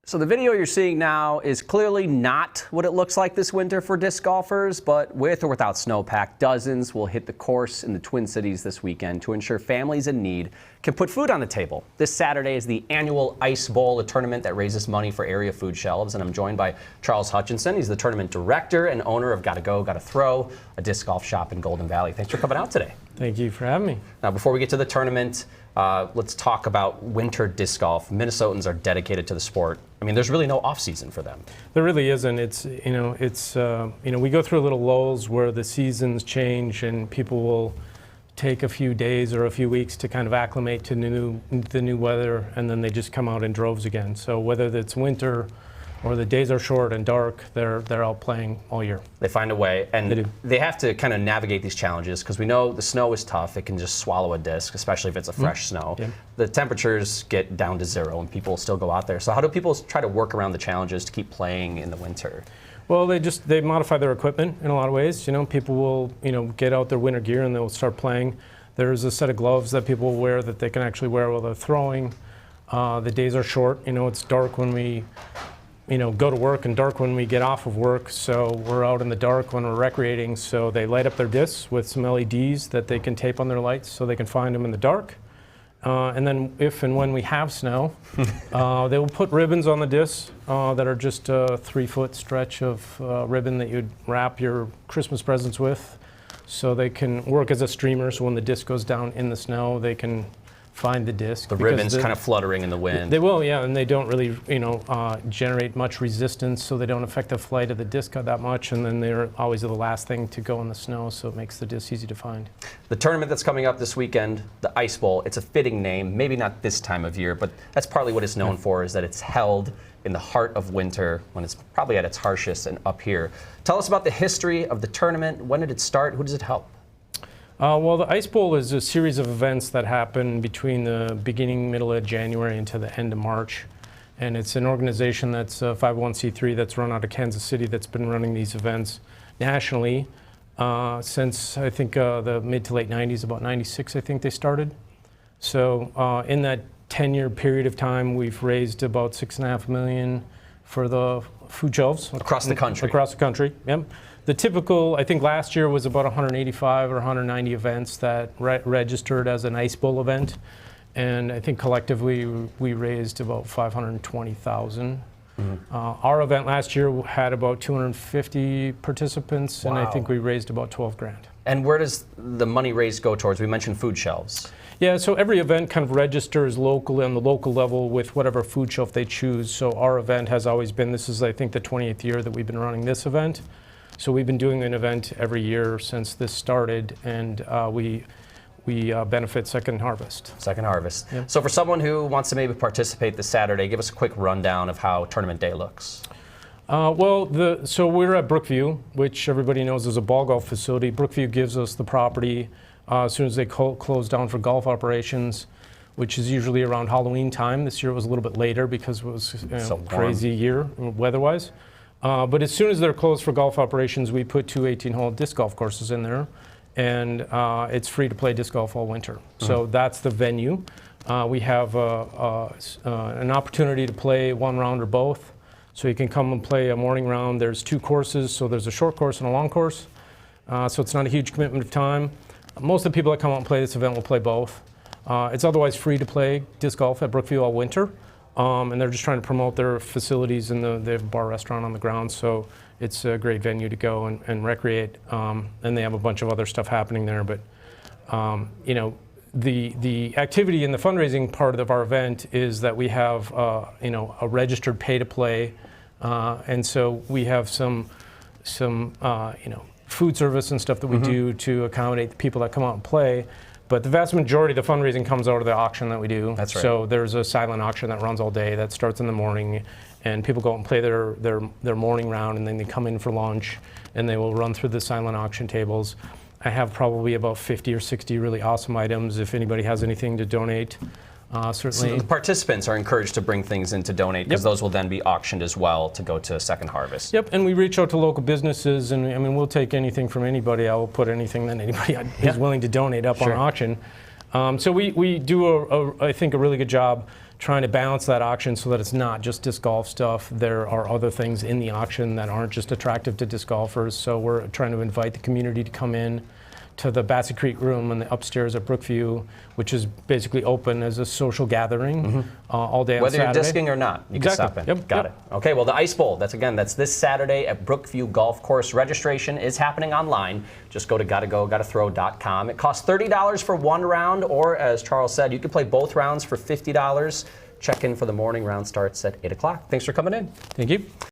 So the video you're seeing now is clearly not what it looks like this winter for disc golfers, but with or without snowpack, dozens will hit the course in the Twin Cities this weekend to ensure families in need can put food on the table. This Saturday is the annual Ice Bowl, a tournament that raises money for area food shelves, and I'm joined by Charles Hutchinson. He's the tournament director and owner of Gotta Go, Gotta Throw, a disc golf shop in Golden Valley. Thanks for coming out today. Thank you for having me. Now, before we get to the tournament, let's talk about winter disc golf. Minnesotans are dedicated to the sport. I mean, there's really no off season for them. There really isn't. We go through little lulls where the seasons change and people will take a few days or a few weeks to kind of acclimate to the new weather, and then they just come out in droves again. So whether it's winter or the days are short and dark, they're out playing all year. They find a way, and they have to kind of navigate these challenges because we know the snow is tough. It can just swallow a disc, especially if it's a fresh snow. Yeah. The temperatures get down to zero and people still go out there. So how do people try to work around the challenges to keep playing in the winter? Well, they modify their equipment in a lot of ways. People will get out their winter gear and they'll start playing. There's a set of gloves that people will wear that they can actually wear while they're throwing. The days are short. It's dark when we go to work and dark when we get off of work, so we're out in the dark when we're recreating, so they light up their discs with some LEDs that they can tape on their lights so they can find them in the dark. And then if and when we have snow, they will put ribbons on the discs that are just a 3-foot stretch of ribbon that you'd wrap your Christmas presents with, so they can work as a streamer, so when the disc goes down in the snow, they can find the disc. The ribbons kind of fluttering in the wind. They will, yeah, and they don't really, generate much resistance, so they don't affect the flight of the disc that much, and then they're always the last thing to go in the snow, so it makes the disc easy to find. The tournament that's coming up this weekend, the Ice Bowl, it's a fitting name, maybe not this time of year, but that's partly what it's known for, is that it's held in the heart of winter when it's probably at its harshest and up here. Tell us about the history of the tournament. When did it start? Who does it help? Well, the Ice Bowl is a series of events that happen between the middle of January into the end of March. And it's an organization that's a 501c3 that's run out of Kansas City that's been running these events nationally since, I think, the mid to late 90s, about 96, I think they started. So in that 10-year period of time, we've raised about $6.5 million for the food shelves. Across the country. Across the country, yep. The typical, I think last year was about 185 or 190 events that registered as an Ice Bowl event. And I think collectively we raised about $520,000. Our event last year had about 250 participants, wow. And I think we raised about 12 grand. And where does the money raised go towards? We mentioned food shelves. Yeah, so every event kind of registers locally on the local level with whatever food shelf they choose. So our event has always been, this is I think the 28th year that we've been running this event. So we've been doing an event every year since this started, and we benefit Second Harvest. Second Harvest. Yep. So for someone who wants to maybe participate this Saturday, give us a quick rundown of how tournament day looks. So we're at Brookview, which everybody knows is a ball golf facility. Brookview gives us the property as soon as they close down for golf operations, which is usually around Halloween time. This year it was a little bit later because it was a crazy year weather-wise. But as soon as they're closed for golf operations, we put 2 18-hole disc golf courses in there, and it's free to play disc golf all winter. So that's the venue. We have an opportunity to play one round or both. So you can come and play a morning round. There's 2 courses, so there's a short course and a long course. So it's not a huge commitment of time. Most of the people that come out and play this event will play both. It's otherwise free to play disc golf at Brookview all winter. And they're just trying to promote their facilities, and they have a bar restaurant on the ground, so it's a great venue to go and recreate. And they have a bunch of other stuff happening there. But the activity in the fundraising part of our event is that we have a registered pay-to-play, and so we have some food service and stuff that we do to accommodate the people that come out and play. But the vast majority of the fundraising comes out of the auction that we do. That's right. So there's a silent auction that runs all day that starts in the morning, and people go out and play their morning round, and then they come in for lunch, and they will run through the silent auction tables. I have probably about 50 or 60 really awesome items if anybody has anything to donate. Certainly. So the participants are encouraged to bring things in to donate, because those will then be auctioned as well to go to Second Harvest. Yep, and we reach out to local businesses, and I mean, we'll take anything from anybody. I will put anything that anybody is willing to donate up on auction. So we do, I think, a really good job trying to balance that auction so that it's not just disc golf stuff. There are other things in the auction that aren't just attractive to disc golfers. So we're trying to invite the community to come in to the Bassett Creek Room and the upstairs at Brookview, which is basically open as a social gathering all day on Whether Saturday. you're discing or not, you Exactly. can stop in. Yep, Got yep. it. Okay, well, the Ice Bowl, that's this Saturday at Brookview Golf Course. Registration is happening online. Just go to gottago.gottathrow.com. It costs $30 for one round, or as Charles said, you can play both rounds for $50. Check in for the morning round starts at 8 o'clock. Thanks for coming in. Thank you.